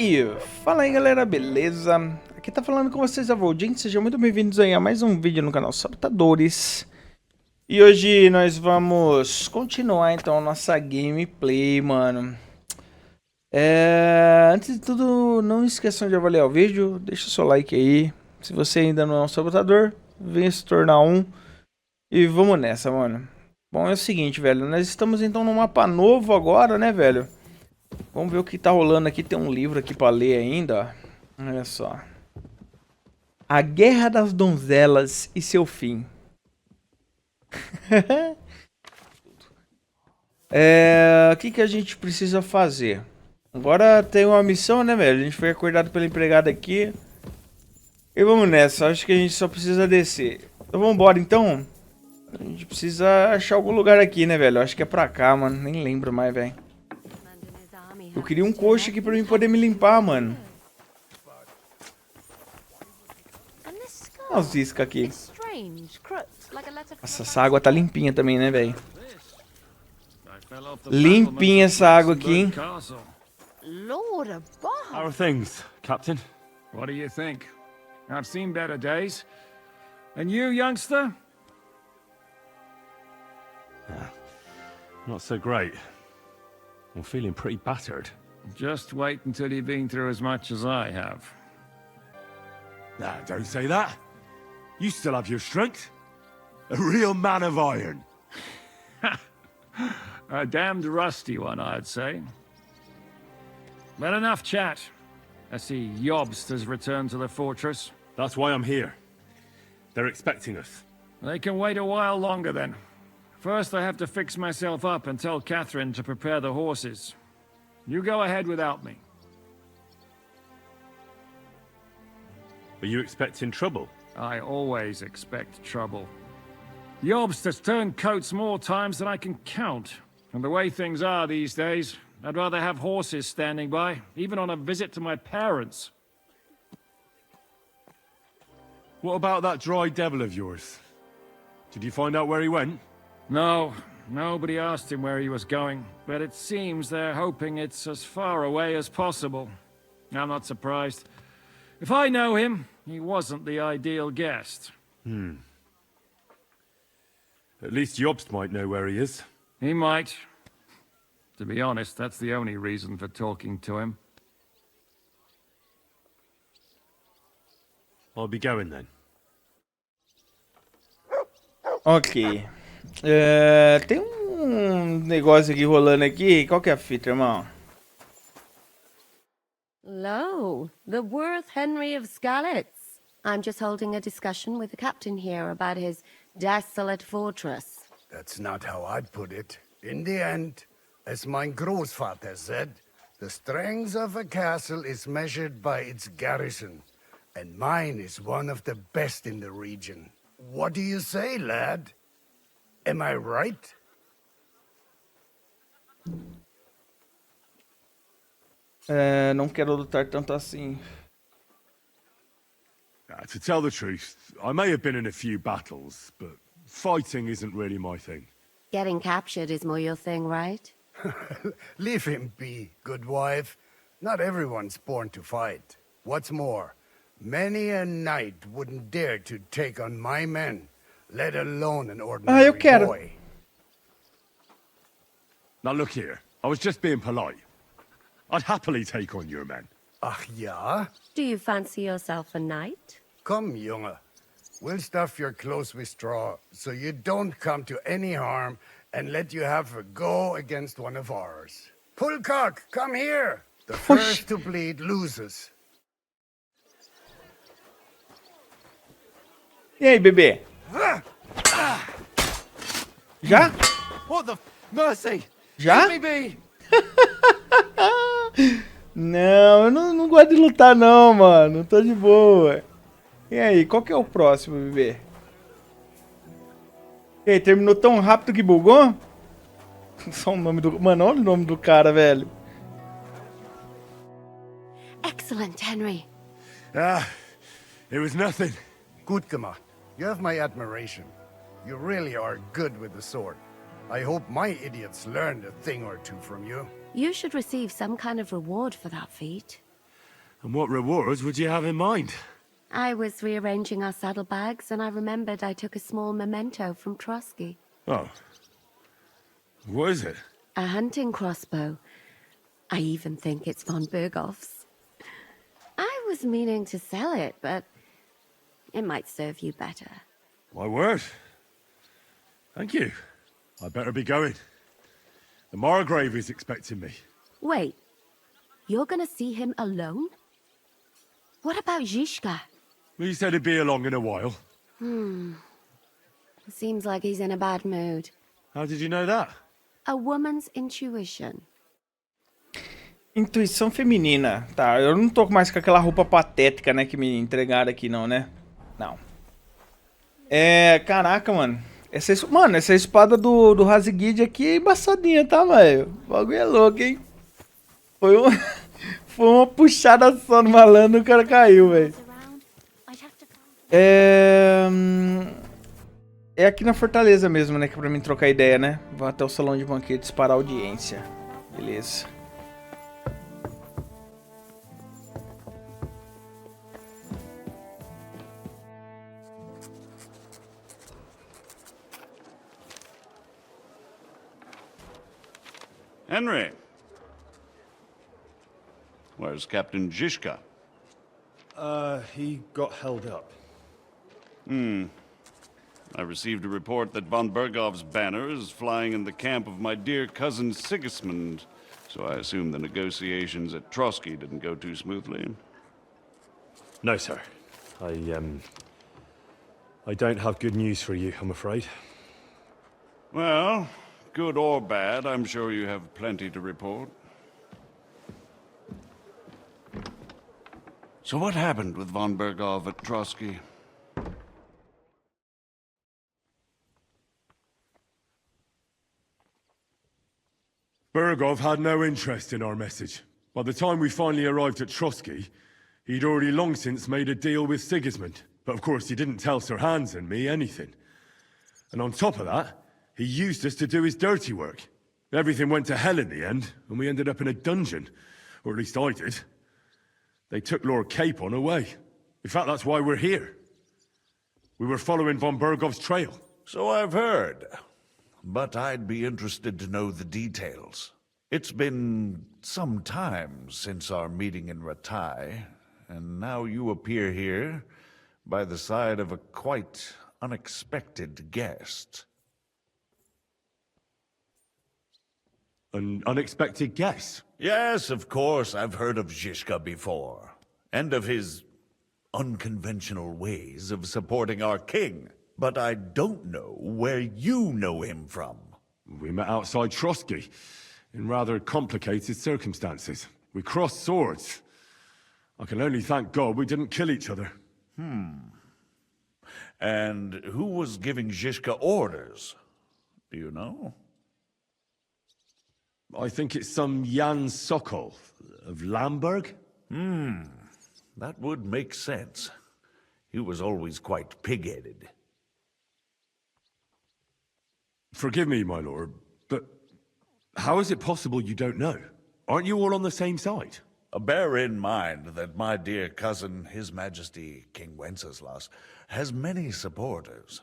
E fala aí galera, beleza? Aqui tá falando com vocês a Voldin, sejam muito bem-vindos aí a mais um vídeo no canal Sabotadores. E hoje nós vamos continuar então nossa gameplay, mano. Antes de tudo, não esqueçam de avaliar o vídeo, deixa o seu like aí. Se você ainda não é um sabotador, venha se tornar um. E vamos nessa, mano. Bom, é o seguinte, velho, nós estamos então num mapa novo agora, né, velho? Vamos ver o que tá rolando aqui. Tem um livro aqui pra ler ainda, ó. Olha só. A Guerra das Donzelas e seu fim. O que a gente precisa fazer? Agora tem uma missão, né, velho? A gente foi acordado pela empregada aqui. E vamos nessa. Acho que a gente só precisa descer. Então vamos embora, então. A gente precisa achar algum lugar aqui, né, velho? Acho que é pra cá, mano. Nem lembro mais, velho. Eu queria um coxo aqui pra mim poder me limpar, mano. Olha os iscas aqui. Nossa, essa água tá limpinha também, né, velho? Limpinha essa água aqui, hein? How are things, Captain? What do you think? I've seen better days. And you, youngster? Not so great. I'm feeling pretty battered. Just wait until you've been through as much as I have. Nah, don't say that. You still have your strength. A real man of iron. A damned rusty one, I'd say. But enough chat. I see Jobst has returned to the fortress. That's why I'm here. They're expecting us. They can wait a while longer then. First I have to fix myself up and tell Catherine to prepare the horses. You go ahead without me. Are you expecting trouble? I always expect trouble. Jobst has turned coats more times than I can count. And the way things are these days, I'd rather have horses standing by, even on a visit to my parents. What about that dry devil of yours? Did you find out where he went? No, nobody asked him where he was going, but it seems they're hoping it's as far away as possible. I'm not surprised. If I know him, he wasn't the ideal guest. At least Jobst might know where he is. He might. To be honest, that's the only reason for talking to him. I'll be going then. Ok. Tem um negócio aqui rolando aqui. Qual que é a fita, irmão? Lo, the worth Henry of Skalitz. I'm just holding a discussion with the captain here about his desolate fortress. That's not how I'd put it. In the end, as my Großvater said, the strength of a castle is measured by its garrison, and mine is one of the best in the region. What do you say, lad? Am I right? Não quero lutar tanto assim. To tell the truth, I may have been in a few battles, but fighting isn't really my thing. Getting captured is more your thing, right? Leave him be, good wife. Not everyone's born to fight. What's more, many a knight wouldn't dare to take on my men, let alone an ordinary eu quero. boy. Now look here, I was just being polite. I'd happily take on your men. Ach ja? Do you fancy yourself a knight? Come, Junge. We'll stuff your clothes with straw, so you don't come to any harm, and let you have a go against one of ours. Pullcock, come here! The first to bleed loses. E aí, bebê? Já? What the mercy? Já? Let me be. Não, eu não gosto de lutar não, mano. Tô de boa. E aí, qual que é o próximo, bebê? E aí, terminou tão rápido que bugou? Só o nome do... Mano, olha o nome do cara, velho. Excellent, Henry. It was nothing. Gut gemacht. You have my admiration. You really are good with the sword. I hope my idiots learned a thing or two from you. You should receive some kind of reward for that feat. And what rewards would you have in mind? I was rearranging our saddlebags, and I remembered I took a small memento from Trotsky. Oh. What is it? A hunting crossbow. I even think it's von Berghoff's. I was meaning to sell it, but it might serve you better. My word. Thank you. I better be going. The Margrave is expecting me. Wait, you're gonna see him alone? What about Zhishka? He said he'd be along in a while. Seems like he's in a bad mood. How did you know that? A woman's intuition. Intuição feminina. Tá, eu não tô mais com aquela roupa patética, né, que me entregaram aqui não, né? Não. Caraca, mano. Essa espada do Hazegid aqui é embaçadinha, tá, velho? O bagulho é louco, hein? Foi uma puxada só no malandro e o cara caiu, velho. É aqui na Fortaleza mesmo, né? Que é pra mim trocar ideia, né? Vou até o salão de banquetes para audiência. Beleza. Henry. Where's Captain Zhishka? He got held up. I received a report that von Bergov's banner is flying in the camp of my dear cousin Sigismund, so I assume the negotiations at Trotsky didn't go too smoothly. No, sir. I don't have good news for you, I'm afraid. Well, good or bad, I'm sure you have plenty to report. So what happened with von Bergov at Trotsky? Bergov had no interest in our message. By the time we finally arrived at Trotsky, he'd already long since made a deal with Sigismund. But of course, he didn't tell Sir Hans and me anything. And on top of that, he used us to do his dirty work. Everything went to hell in the end, and we ended up in a dungeon. Or at least I did. They took Lord Capon away. In fact, that's why we're here. We were following von Bergov's trail. So I've heard. But I'd be interested to know the details. It's been some time since our meeting in Ratai, and now you appear here by the side of a quite unexpected guest. An unexpected guest? Yes, of course, I've heard of Zhishka before, and of his unconventional ways of supporting our king. But I don't know where you know him from. We met outside Trotsky, in rather complicated circumstances. We crossed swords. I can only thank God we didn't kill each other. And who was giving Zhishka orders? Do you know? I think it's some Jan Sokol of Lamberg. That would make sense. He was always quite pig-headed. Forgive me, my lord, but how is it possible you don't know? Aren't you all on the same side? Bear in mind that my dear cousin, His Majesty King Wenceslas, has many supporters,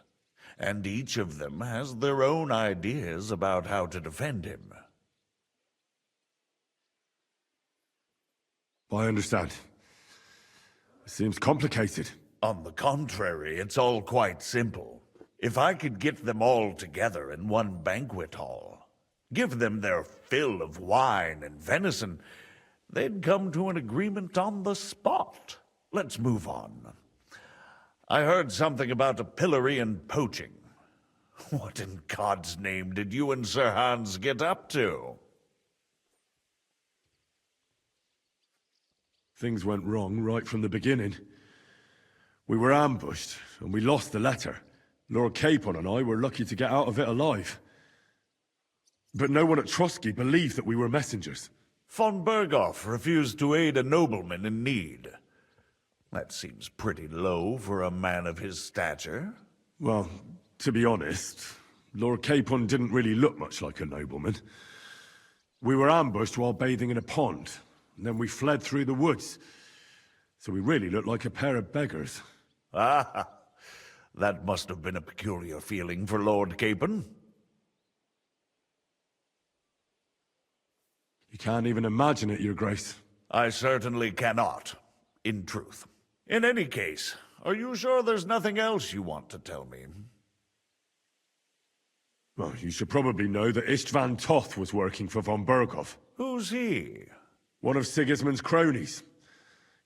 and each of them has their own ideas about how to defend him. I understand. It seems complicated. On the contrary, it's all quite simple. If I could get them all together in one banquet hall, give them their fill of wine and venison, they'd come to an agreement on the spot. Let's move on. I heard something about a pillory and poaching. What in God's name did you and Sir Hans get up to? Things went wrong right from the beginning. We were ambushed, and we lost the letter. Lord Capon and I were lucky to get out of it alive. But no one at Trotsky believed that we were messengers. Von Berghoff refused to aid a nobleman in need. That seems pretty low for a man of his stature. Well, to be honest, Lord Capon didn't really look much like a nobleman. We were ambushed while bathing in a pond, and then we fled through the woods. So we really look like a pair of beggars. Ah, that must have been a peculiar feeling for Lord Capon. You can't even imagine it, Your Grace. I certainly cannot, in truth. In any case, are you sure there's nothing else you want to tell me? Well, you should probably know that Istvan Toth was working for von Berghoff. Who's he? One of Sigismund's cronies.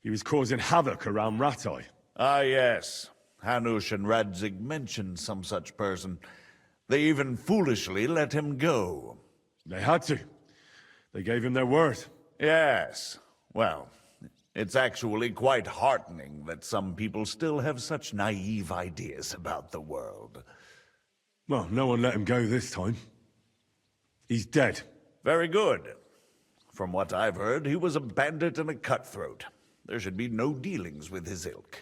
He was causing havoc around Rattay. Ah, yes. Hanush and Radzig mentioned some such person. They even foolishly let him go. They had to. They gave him their word. Yes. Well, it's actually quite heartening that some people still have such naive ideas about the world. Well, no one let him go this time. He's dead. Very good. From what I've heard, he was a bandit and a cutthroat. There should be no dealings with his ilk.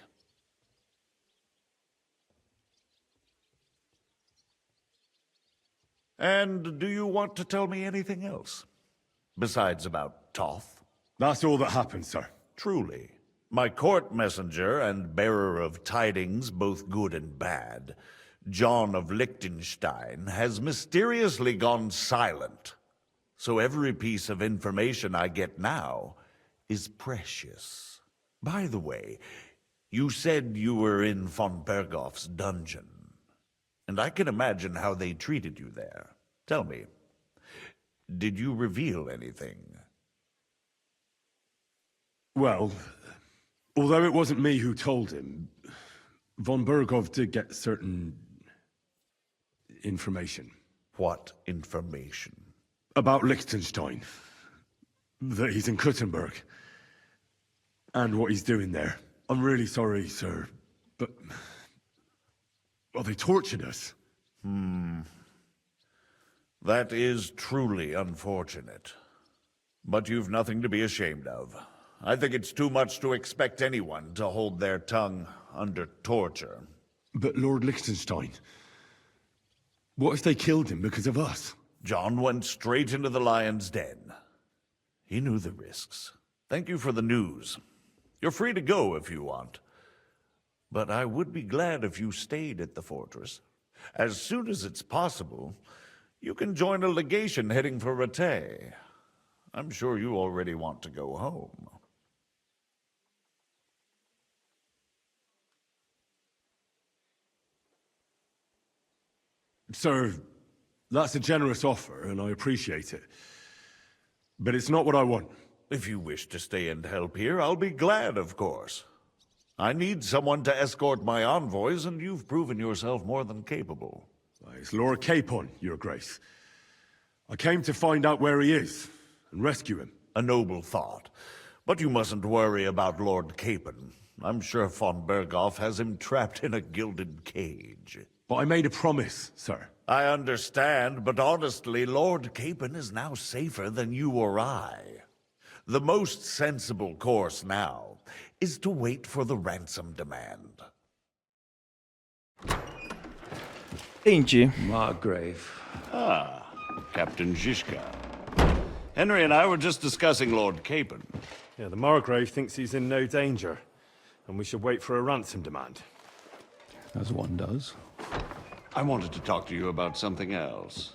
And do you want to tell me anything else? Besides about Toth? That's all that happened, sir. Truly. My court messenger and bearer of tidings, both good and bad, John of Liechtenstein, has mysteriously gone silent. So every piece of information I get now is precious. By the way, you said you were in von Berghoff's dungeon. And I can imagine how they treated you there. Tell me, did you reveal anything? Well, although it wasn't me who told him, von Berghoff did get certain information. What information? About Liechtenstein. That he's in Kuttenberg. And what he's doing there. I'm really sorry, sir, but... well, they tortured us. That is truly unfortunate. But you've nothing to be ashamed of. I think it's too much to expect anyone to hold their tongue under torture. But Lord Liechtenstein... what if they killed him because of us? John went straight into the lion's den. He knew the risks. Thank you for the news. You're free to go if you want. But I would be glad if you stayed at the fortress. As soon as it's possible, you can join a legation heading for Rattay. I'm sure you already want to go home. Sir, that's a generous offer, and I appreciate it. But it's not what I want. If you wish to stay and help here, I'll be glad, of course. I need someone to escort my envoys, and you've proven yourself more than capable. It's Lord Capon, Your Grace. I came to find out where he is, and rescue him. A noble thought. But you mustn't worry about Lord Capon. I'm sure von Berghoff has him trapped in a gilded cage. But I made a promise, sir. I understand, but honestly, Lord Capon is now safer than you or I. The most sensible course now is to wait for the ransom demand. Entendi. Margrave. Ah, Captain Zizka. Henry and I were just discussing Lord Capon. Yeah, the Margrave thinks he's in no danger, and we should wait for a ransom demand. As one does. I wanted to talk to you about something else.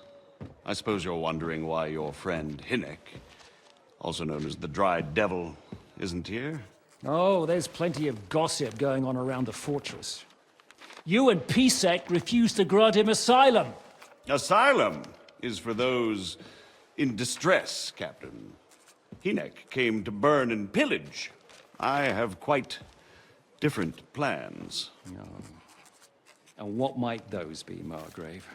I suppose you're wondering why your friend Hinnek, also known as the Dried Devil, isn't here? Oh, there's plenty of gossip going on around the fortress. You and Pisek refused to grant him asylum. Asylum is for those in distress, Captain. Hinnek came to burn and pillage. I have quite different plans. And what might those be, Margrave?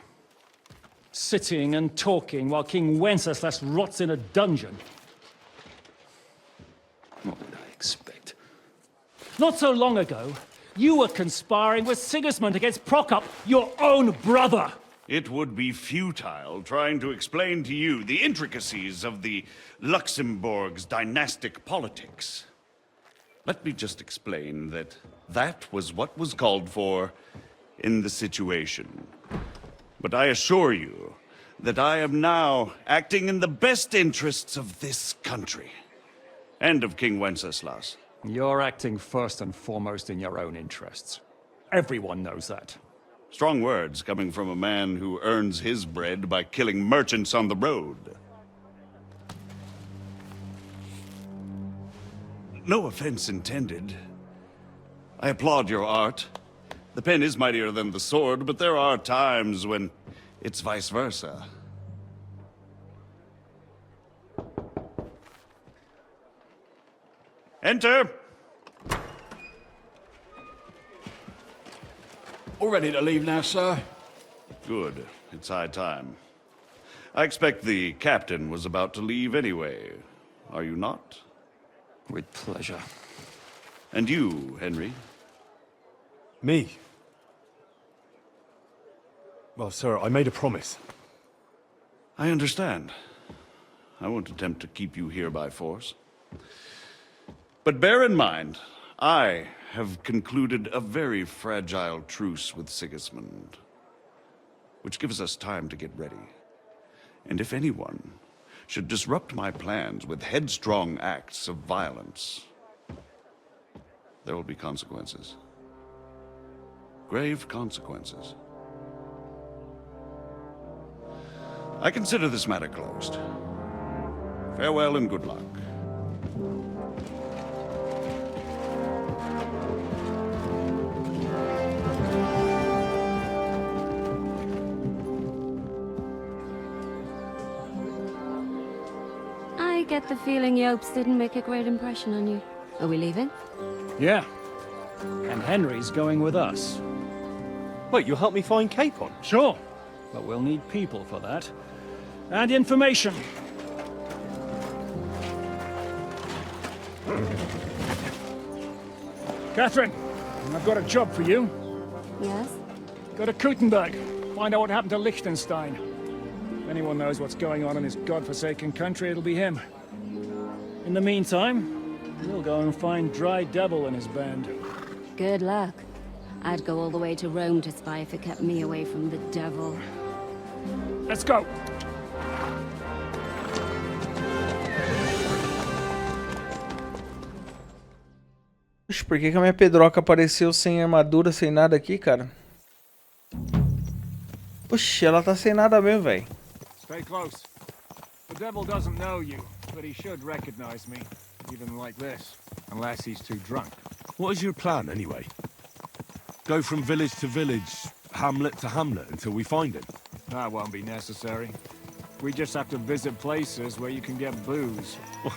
Sitting and talking while King Wenceslas rots in a dungeon. What would I expect? Not so long ago, you were conspiring with Sigismund against Prokop, your own brother. It would be futile trying to explain to you the intricacies of the Luxembourg's dynastic politics. Let me just explain that that was what was called for in the situation. But I assure you that I am now acting in the best interests of this country and of King Wenceslas. You're acting first and foremost in your own interests. Everyone knows that. Strong words coming from a man who earns his bread by killing merchants on the road. No offense intended. I applaud your art. The pen is mightier than the sword, but there are times when it's vice versa. Enter! All ready to leave now, sir? Good. It's high time. I expect the captain was about to leave anyway. Are you not? With pleasure. And you, Henry? Me? Well, sir, I made a promise. I understand. I won't attempt to keep you here by force. But bear in mind, I have concluded a very fragile truce with Sigismund, which gives us time to get ready. And if anyone should disrupt my plans with headstrong acts of violence, there will be consequences. Grave consequences. I consider this matter closed. Farewell and good luck. I get the feeling Yopes didn't make a great impression on you. Are we leaving? Yeah. And Henry's going with us. Wait, you'll help me find Capon? Sure. But we'll need people for that. And information. Catherine, I've got a job for you. Yes? Go to Kuttenberg. Find out what happened to Liechtenstein. If anyone knows what's going on in this godforsaken country, it'll be him. In the meantime, we'll go and find Dry Devil and his band. Good luck. I'd go all the way to Rome to spy if it kept me away from the devil. Let's go! Oxe, por que que a minha pedroca apareceu sem armadura, sem nada aqui, cara? Oxe, ela tá sem nada mesmo, velho. Stay close. The devil doesn't know you, but he should recognize me, even like this, unless he's too drunk. What is your plan, anyway? Go from village to village, hamlet to hamlet, until we find him? That won't be necessary. We just have to visit places where you can get booze.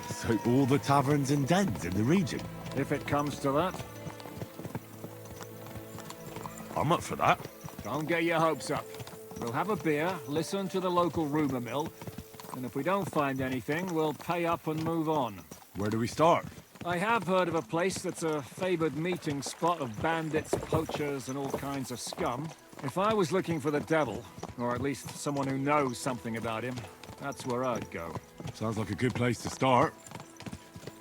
So all the taverns and dens in the region? If it comes to that, I'm up for that. don't get your hopes up. We'll have a beer, listen to the local rumor mill, and if we don't find anything, we'll pay up and move on. Where do we start? I have heard of a place that's a favored meeting spot of bandits, poachers, and all kinds of scum. If I was looking for the devil, or at least someone who knows something about him, that's where I'd go. Sounds like a good place to start.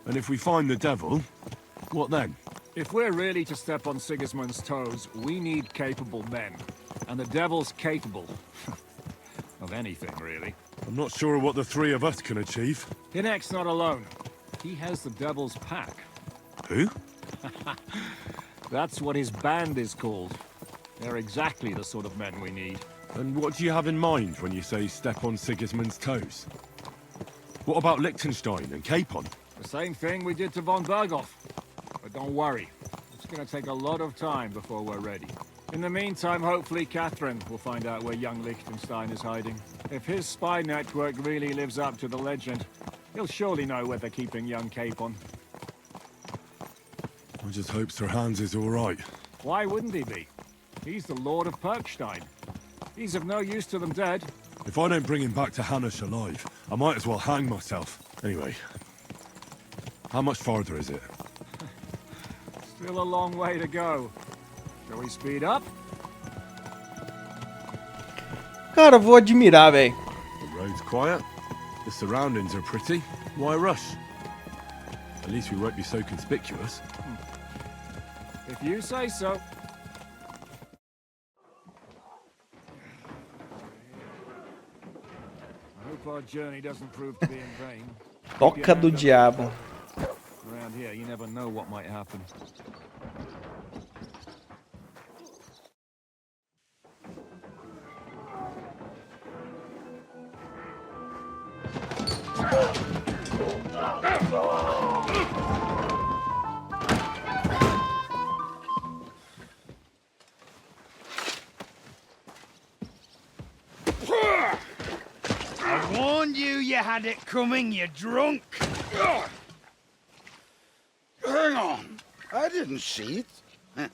And if we find the devil, what then? If we're really to step on Sigismund's toes, we need capable men. And the devil's capable. of anything, really. I'm not sure what the three of us can achieve. Hinek's not alone. He has the devil's pack. Who? That's what his band is called. They're exactly the sort of men we need. And what do you have in mind when you say step on Sigismund's toes? What about Liechtenstein and Capon? The same thing we did to von Berghoff. But don't worry. It's going to take a lot of time before we're ready. In the meantime, hopefully Catherine will find out where young Liechtenstein is hiding. If his spy network really lives up to the legend, he'll surely know where they're keeping young Capon. I just hope Sir Hans is all right. Why wouldn't he be? He's the Lord of Perkstein. He's of no use to them dead. If I don't bring him back to Hanush alive, I might as well hang myself. Anyway, how much farther is it? Still a long way to go. Shall we speed up? Cara, vou admirar, velho. The road's quiet. The surroundings are pretty. Why rush? At least we won't be so conspicuous. If you say so. I hope our journey doesn't prove to be in vain. Toca do diabo. Around here, you never know what might happen. I warned you had it coming, you drunk. Hang on. I didn't see it.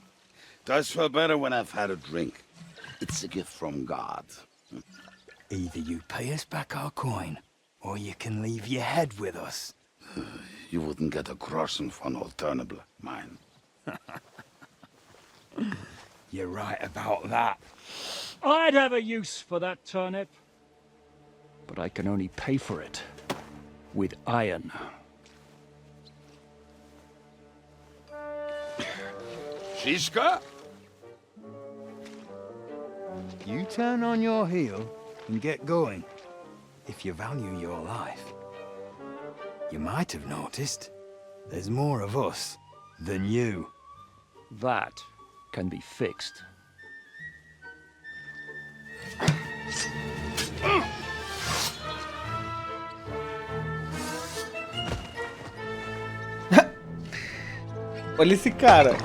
Does feel better when I've had a drink. It's a gift from God. Either you pay us back our coin, or you can leave your head with us. You wouldn't get a crossing for an alternative, mine. You're right about that. I'd have a use for that turnip. But I can only pay for it with iron. Shiska? You turn on your heel and get going. If you value your life. You might have noticed there's more of us than you. That can be fixed. Olha esse cara.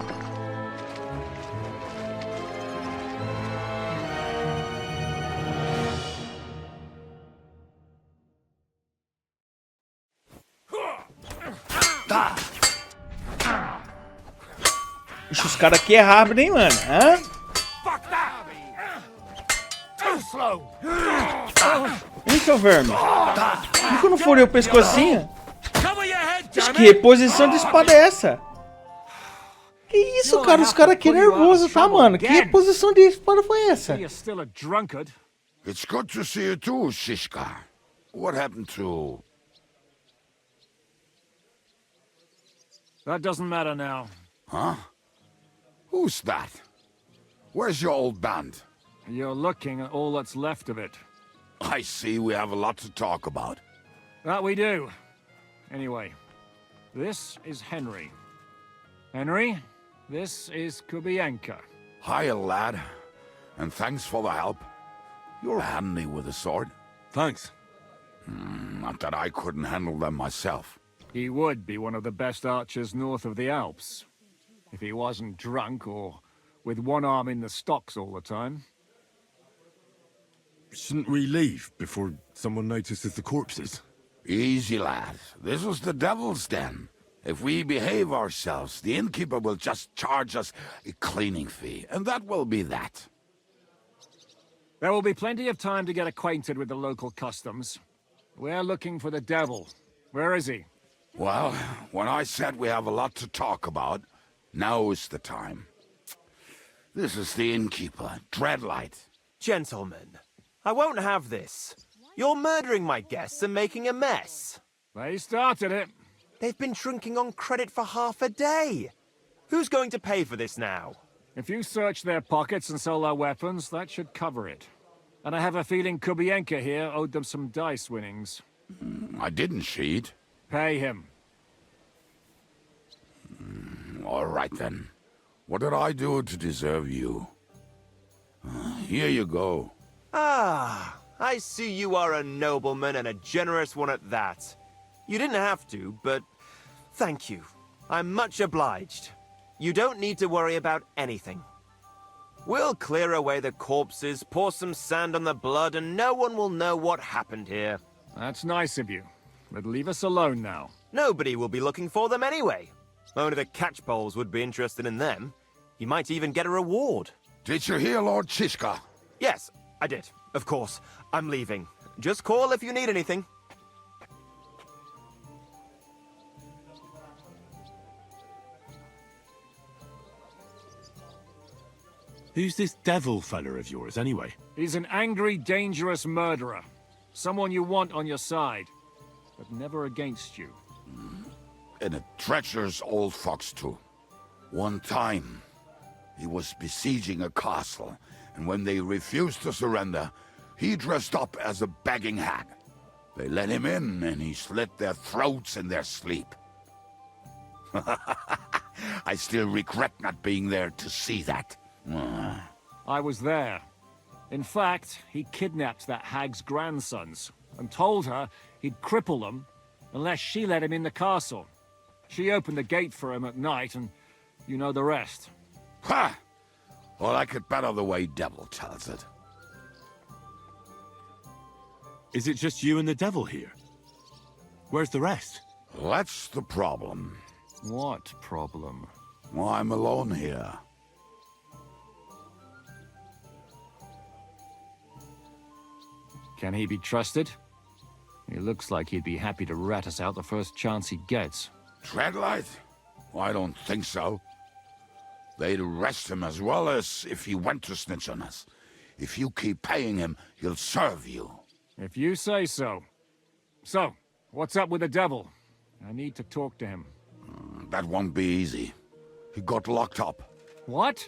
Ixi, os caras aqui é rápido, hein, mano? Hã? Hein, seu verme? Por que eu não furei o pescocinho? Ixi, que posição de espada é essa? Que isso, cara? Os caras aqui é nervoso, tá, mano? Que posição de espada foi essa? It's good to see you too, Shishka. What happened to... That doesn't matter now. Huh? Who's that? Where's your old band? You're looking at all that's left of it. I see we have a lot to talk about. That we do. Anyway, this is Henry. Henry, this is Kubienka. Hiya, lad. And thanks for the help. You're handy with a sword. Thanks. Not that I couldn't handle them myself. He would be one of the best archers north of the Alps. If he wasn't drunk or with one arm in the stocks all the time. Shouldn't we leave before someone notices the corpses? Easy, lad. This was the devil's den. If we behave ourselves, the innkeeper will just charge us a cleaning fee, and that will be that. There will be plenty of time to get acquainted with the local customs. We're looking for the devil. Where is he? Well, when I said we have a lot to talk about, now is the time. This is the innkeeper, Dreadlight. Gentlemen, I won't have this. You're murdering my guests and making a mess. They started it. They've been drinking on credit for half a day. Who's going to pay for this now? If you search their pockets and sell their weapons, that should cover it. And I have a feeling Kubienka here owed them some dice winnings. I didn't cheat. Pay him. All right, then. What did I do to deserve you? Here you go. Ah, I see you are a nobleman and a generous one at that. You didn't have to, but thank you. I'm much obliged. You don't need to worry about anything. We'll clear away the corpses, pour some sand on the blood, and no one will know what happened here. That's nice of you. But leave us alone now. Nobody will be looking for them anyway. Only the catchpoles would be interested in them. You might even get a reward. Did you hear, Lord Shishka? Yes, I did. Of course. I'm leaving. Just call if you need anything. Who's this devil fella of yours, anyway? He's an angry, dangerous murderer. Someone you want on your side, but never against you. And a treacherous old fox, too. One time, he was besieging a castle, and when they refused to surrender, he dressed up as a begging hag. They let him in, and he slit their throats in their sleep. I still regret not being there to see that. I was there. In fact, he kidnapped that hag's grandsons and told her he'd cripple them unless she let him in the castle. She opened the gate for him at night, and you know the rest. Ha! Well, I could better the way Devil tells it. Is it just you and the devil here? Where's the rest? That's the problem. What problem? Well, I'm alone here. Can he be trusted? He looks like he'd be happy to rat us out the first chance he gets. Treadlight? Well, I don't think so. They'd arrest him as well as if he went to snitch on us. If you keep paying him, he'll serve you. If you say so. So, what's up with the devil? I need to talk to him. That won't be easy. He got locked up. What?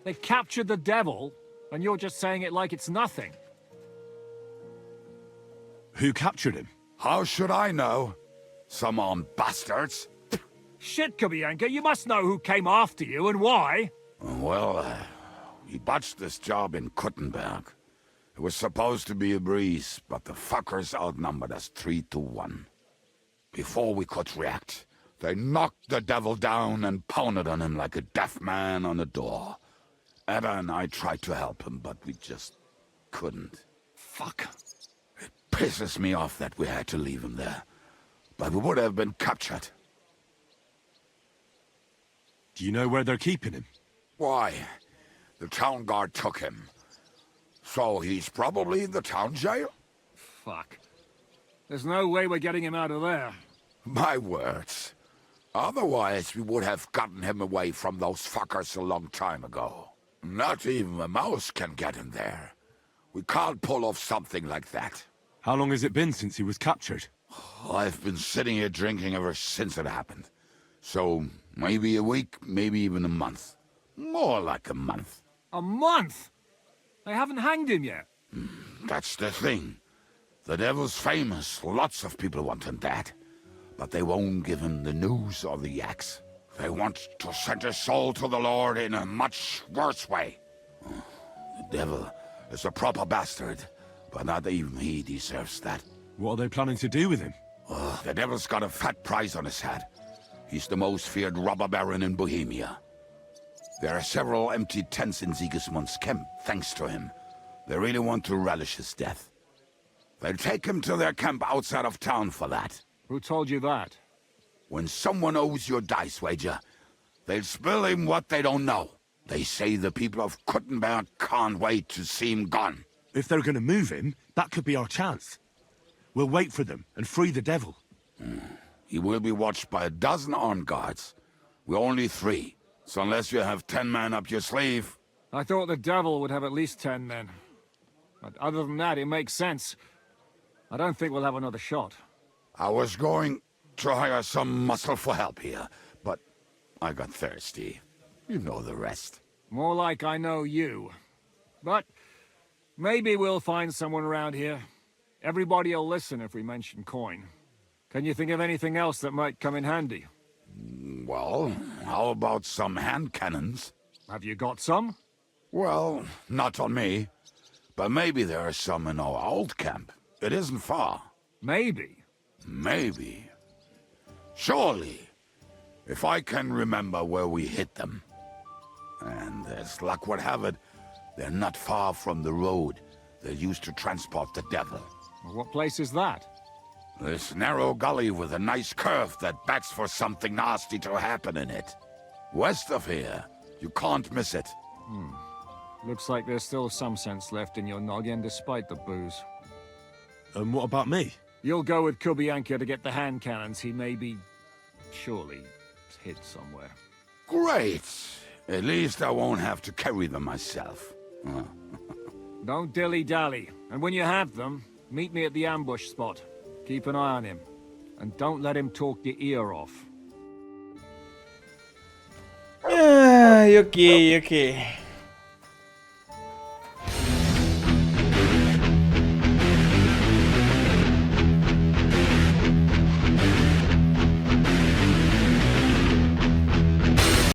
They captured the devil, and you're just saying it like it's nothing. Who captured him? How should I know? Some armed bastards. Shit, Kubianka, you must know who came after you and why. Well, we botched this job in Kuttenberg. It was supposed to be a breeze, but the fuckers outnumbered us 3-1. Before we could react, they knocked the devil down and pounded on him like a deaf man on a door. Ada and I tried to help him, but we just couldn't. Fuck. It pisses me off that we had to leave him there. But we would have been captured. Do you know where they're keeping him? Why? The town guard took him. So he's probably in the town jail? Fuck. There's no way we're getting him out of there. My words. Otherwise, we would have gotten him away from those fuckers a long time ago. Not even a mouse can get in there. We can't pull off something like that. How long has it been since he was captured? I've been sitting here drinking ever since it happened. So, maybe a week, maybe even a month. More like a month. A month? They haven't hanged him yet. That's the thing. The devil's famous. Lots of people want him dead. But they won't give him the news or the axe. They want to send his soul to the Lord in a much worse way. The devil is a proper bastard, but not even he deserves that. What are they planning to do with him? The devil's got a fat price on his head. He's the most feared robber baron in Bohemia. There are several empty tents in Sigismund's camp, thanks to him. They really want to relish his death. They'll take him to their camp outside of town for that. Who told you that? When someone owes you a dice wager, they'll spill him what they don't know. They say the people of Kuttenberg can't wait to see him gone. If they're going to move him, that could be our chance. We'll wait for them and free the devil. He will be watched by a dozen armed guards. We're only 3. So unless you have 10 men up your sleeve... I thought the devil would have at least 10 men. But other than that, it makes sense. I don't think we'll have another shot. I was going to hire some muscle for help here, but I got thirsty. You know the rest. More like I know you. But maybe we'll find someone around here. Everybody will listen if we mention coin. Can you think of anything else that might come in handy? Well, how about some hand cannons? Have you got some? Well, not on me. But maybe there are some in our old camp. It isn't far. Maybe? Maybe. Surely. If I can remember where we hid them. And as luck would have it, they're not far from the road they used to transport the devil. What place is that? This narrow gully with a nice curve that begs for something nasty to happen in it. West of here. You can't miss it. Looks like there's still some sense left in your noggin despite the booze. And what about me? You'll go with Kubianka to get the hand cannons. He may be... surely hid somewhere. Great! At least I won't have to carry them myself. Don't dilly-dally. And when you have them, meet me at the ambush spot. Keep an eye on him. And don't let him talk your ear off. Ok.